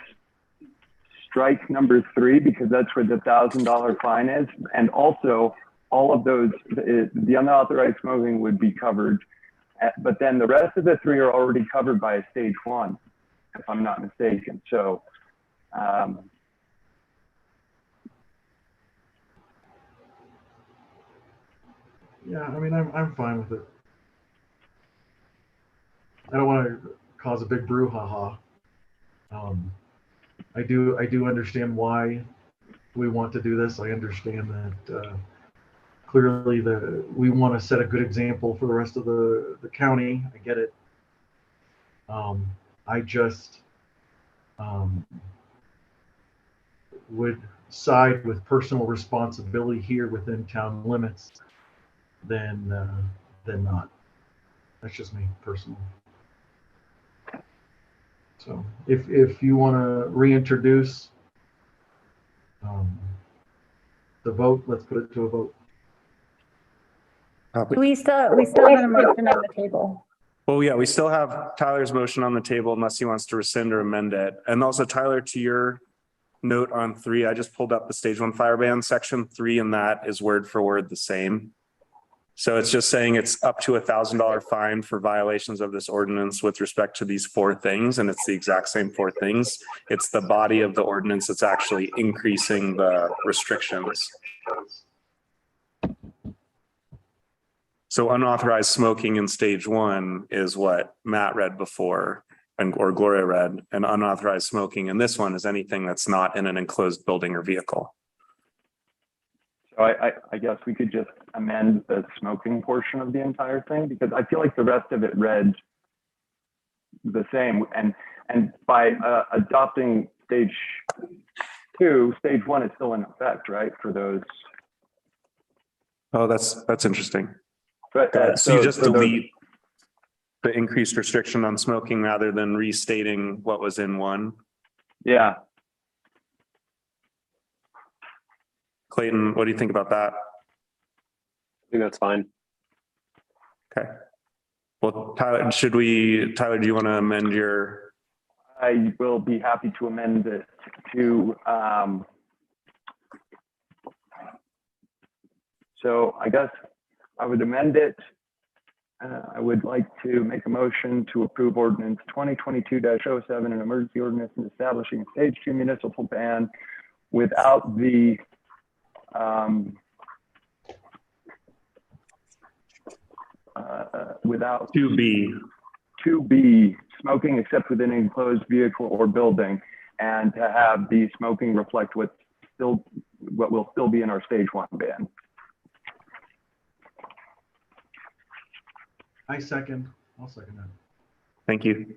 strike number 3 because that's where the $1,000 fine is? And also all of those, the unauthorized smoking would be covered. But then the rest of the three are already covered by a stage one, if I'm not mistaken. So, Yeah, I mean, I'm fine with it. I don't want to cause a big brouhaha. I do understand why we want to do this. I understand that clearly we want to set a good example for the rest of the county. I get it. I just would side with personal responsibility here within town limits than not. That's just me personally. So if you want to reintroduce the vote, let's put it to a vote. We still have a motion on the table. Well, yeah, we still have Tyler's motion on the table unless he wants to rescind or amend it. And also Tyler, to your note on 3, I just pulled up the stage 1 fire ban. Section 3 in that is word for word the same. So it's just saying it's up to $1,000 fine for violations of this ordinance with respect to these 4 things. And it's the exact same 4 things. It's the body of the ordinance that's actually increasing the restrictions. So unauthorized smoking in stage 1 is what Matt read before or Gloria read, and unauthorized smoking in this one is anything that's not in an enclosed building or vehicle. so I guess we could just amend the smoking portion of the entire thing, because I feel like the rest of it read the same. And by adopting stage 2, stage 1 is still in effect, right? For those. Oh, that's interesting. But So you just delete the increased restriction on smoking rather than restating what was in 1. Yeah. Clayton, what do you think about that? I think that's fine. Okay. Well, Tyler, do you want to amend your? I will be happy to amend it to, so I guess I would amend it. I would like to make a motion to approve ordinance 2022-07, an emergency ordinance and establishing a stage 2 municipal ban without the without 2B smoking except within an enclosed vehicle or building, and to have the smoking reflect what will still be in our stage 1 ban. I'll second that. Thank you.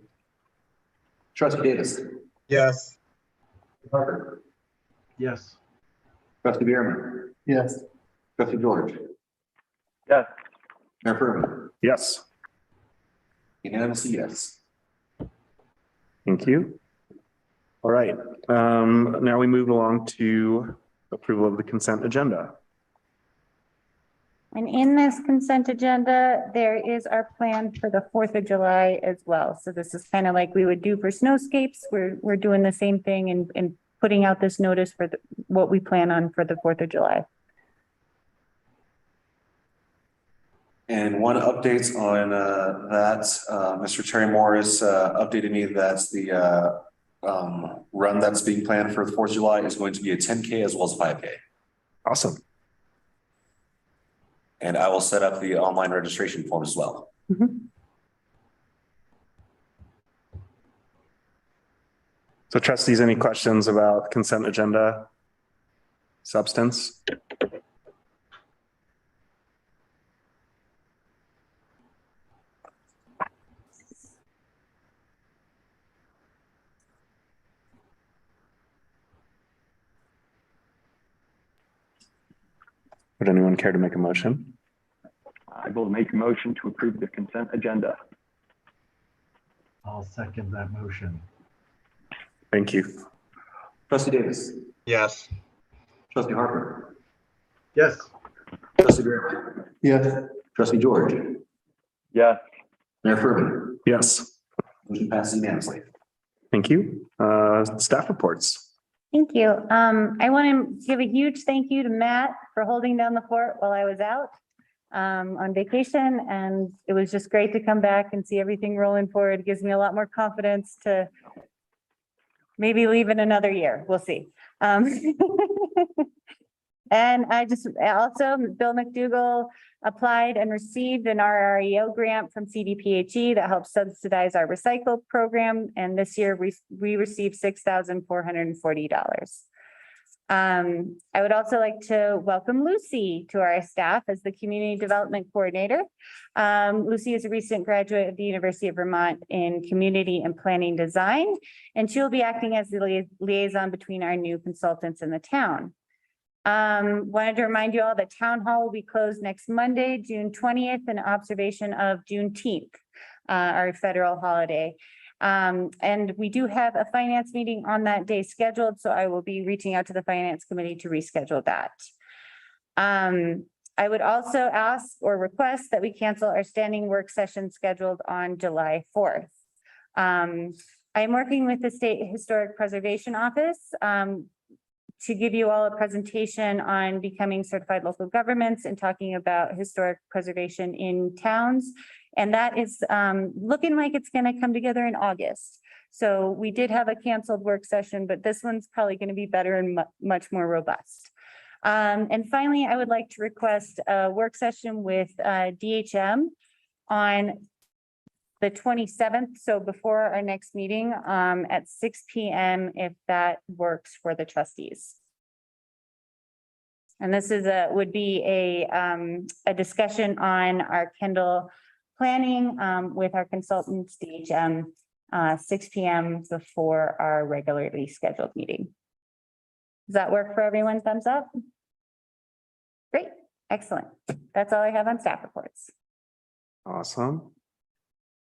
Trustee Davis. Yes. Parker. Yes. Trustee Bierman. Yes. Trustee George. Yes. Mayor Furman. Yes. Unanimously, yes. Thank you. All right. Now we move along to approval of the consent agenda. And in this consent agenda, there is our plan for the 4th of July as well. So this is kind of like we would do for snowscapes. We're doing the same thing and putting out this notice for what we plan on for the 4th of July. And one update on that, Mr. Terry Morris updated me that the run that's being planned for the 4th of July is going to be a 10K as well as a 5K. Awesome. And I will set up the online registration form as well. So trustees, any questions about consent agenda substance? Would anyone care to make a motion? I will make a motion to approve the consent agenda. I'll second that motion. Thank you. Trustee Davis. Yes. Trustee Harper. Yes. Trustee Greer. Yes. Trustee George. Yes. Mayor Furman. Yes. Motion passes unanimously. Thank you. Staff reports. Thank you. I want to give a huge thank you to Matt for holding down the fort while I was out on vacation. And it was just great to come back and see everything rolling forward. It gives me a lot more confidence to maybe leave in another year. We'll see. And I just also, Bill McDougall applied and received an RREO grant from CDPHE that helps subsidize our recycle program. And this year we received $6,440. I would also like to welcome Lucy to our staff as the Community Development Coordinator. Lucy is a recent graduate of the University of Vermont in Community and Planning Design, and she'll be acting as the liaison between our new consultants in the town. Wanted to remind you all that town hall will be closed next Monday, June 20th, in observation of Juneteenth, our federal holiday. And we do have a finance meeting on that day scheduled, so I will be reaching out to the finance committee to reschedule that. I would also ask or request that we cancel our standing work session scheduled on July 4th. I'm working with the State Historic Preservation Office to give you all a presentation on becoming certified local governments and talking about historic preservation in towns. And that is looking like it's going to come together in August. So we did have a canceled work session, but this one's probably going to be better and much more robust. And finally, I would like to request a work session with DHM on the 27th, so before our next meeting at 6 p.m. if that works for the trustees. And this is would be a discussion on our Kendall planning with our consultants, DHM, 6 p.m. before our regularly scheduled meeting. Does that work for everyone? Thumbs up? Great, excellent. That's all I have on staff reports. Awesome.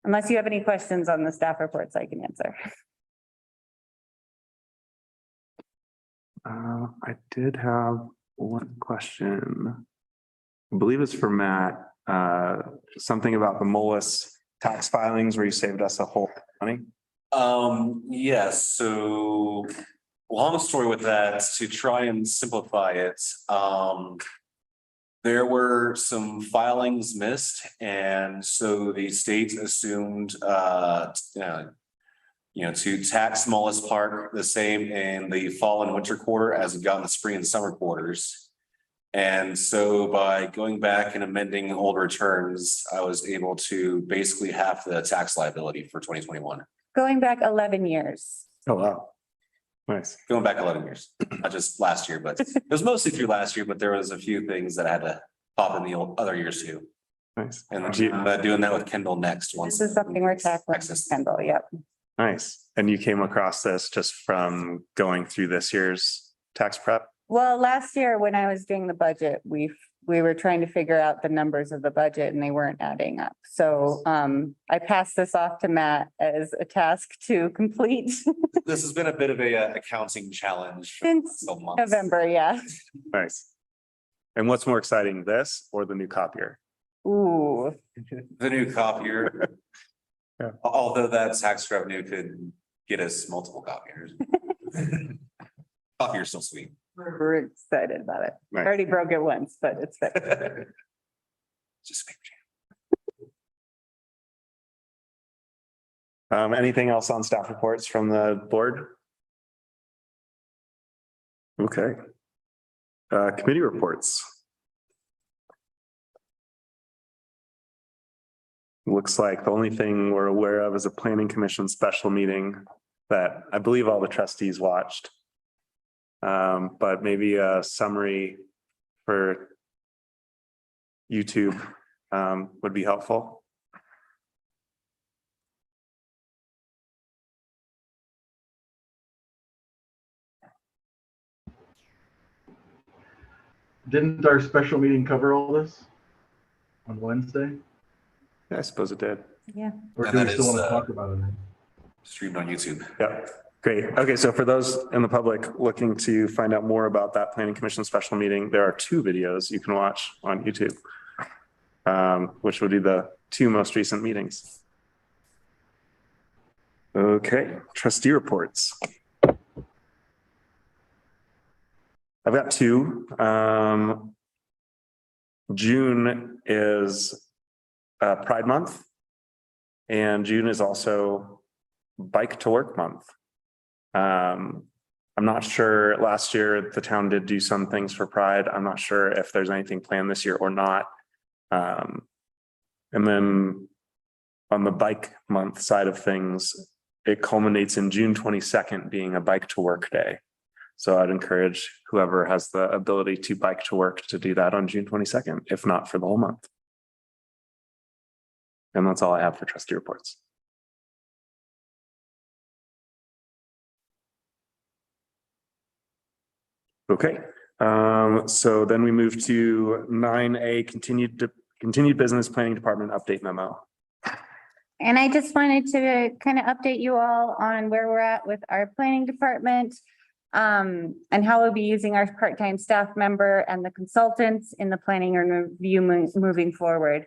Unless you have any questions on the staff reports, I can answer. I did have one question. I believe it's for Matt. Something about the Mullis tax filings where you saved us a whole money. Yes, so long story with that, to try and simplify it. There were some filings missed, and so the state assumed to tax Mullis Park the same in the fall and winter quarter as it got in the spring and summer quarters. And so by going back and amending old returns, I was able to basically half the tax liability for 2021. Going back 11 years. Oh, wow. Nice. Going back 11 years, not just last year, but it was mostly through last year, but there was a few things that I had to pop in the other years too. Nice. And I'm doing that with Kendall next. This is something we're tackling. Kendall, yep. Nice. And you came across this just from going through this year's tax prep? Well, last year when I was doing the budget, we were trying to figure out the numbers of the budget and they weren't adding up. So I passed this off to Matt as a task to complete. This has been a bit of a accounting challenge Since November, yeah. Nice. And what's more exciting, this or the new copier? Ooh. The new copier. Yeah. Although that tax revenue could get us multiple copiers. Copier's still sweet. We're excited about it. Nice. I already broke it once, but it's fixed. Just Anything else on staff reports from the board? Okay. Committee reports. Looks like the only thing we're aware of is a planning commission special meeting that I believe all the trustees watched. But maybe a summary for YouTube would be helpful. Didn't our special meeting cover all this on Wednesday? Yeah, I suppose it did. Yeah. Or And do we that still is, want to talk about it? streamed on YouTube. Yep. Great. Okay, so for those in the public looking to find out more about that planning commission special meeting, there are 2 videos you can watch on YouTube, which would be the 2 most recent meetings. Okay, trustee reports. I've got two. June is Pride Month. And June is also Bike to Work Month. I'm not sure, last year the town did do some things for Pride. I'm not sure if there's anything planned this year or not. And then on the Bike Month side of things, it culminates in June 22nd being a Bike to Work Day. So I'd encourage whoever has the ability to bike to work to do that on June 22nd, if not for the whole month. And that's all I have for trustee reports. Okay, so then we move to 9A, continued business planning department update memo. And I just wanted to kind of update you all on where we're at with our planning department. And how we'll be using our part-time staff member and the consultants in the planning and review moving forward.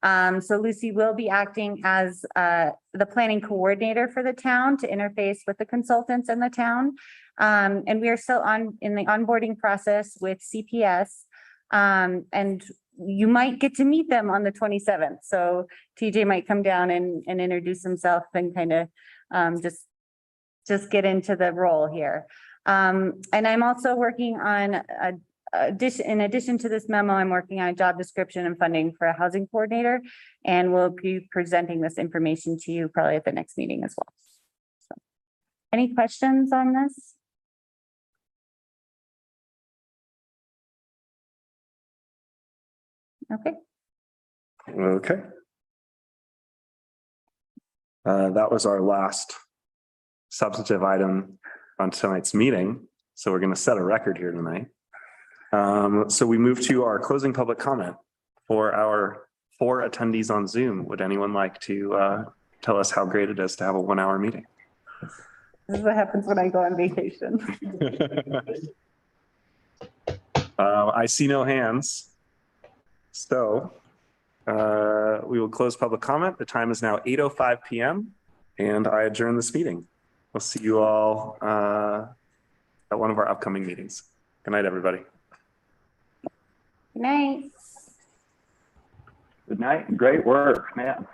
So Lucy will be acting as the planning coordinator for the town to interface with the consultants in the town. And we are still in the onboarding process with CPS. And you might get to meet them on the 27th. So TJ might come down and introduce himself and kind of just get into the role here. And I'm also working on in addition to this memo, I'm working on a job description and funding for a housing coordinator, and we'll be presenting this information to you probably at the next meeting as well. So, any questions on this? Okay. Okay. That was our last substantive item on tonight's meeting. So we're going to set a record here tonight. So we move to our closing public comment for our 4 attendees on Zoom. Would anyone like to tell us how great it is to have a 1-hour meeting? This is what happens when I go on vacation. I see no hands. So we will close public comment. The time is now 8:05 p.m. and I adjourn this meeting. We'll see you all at one of our upcoming meetings. Good night, everybody. Good night. Good night. Great work, man.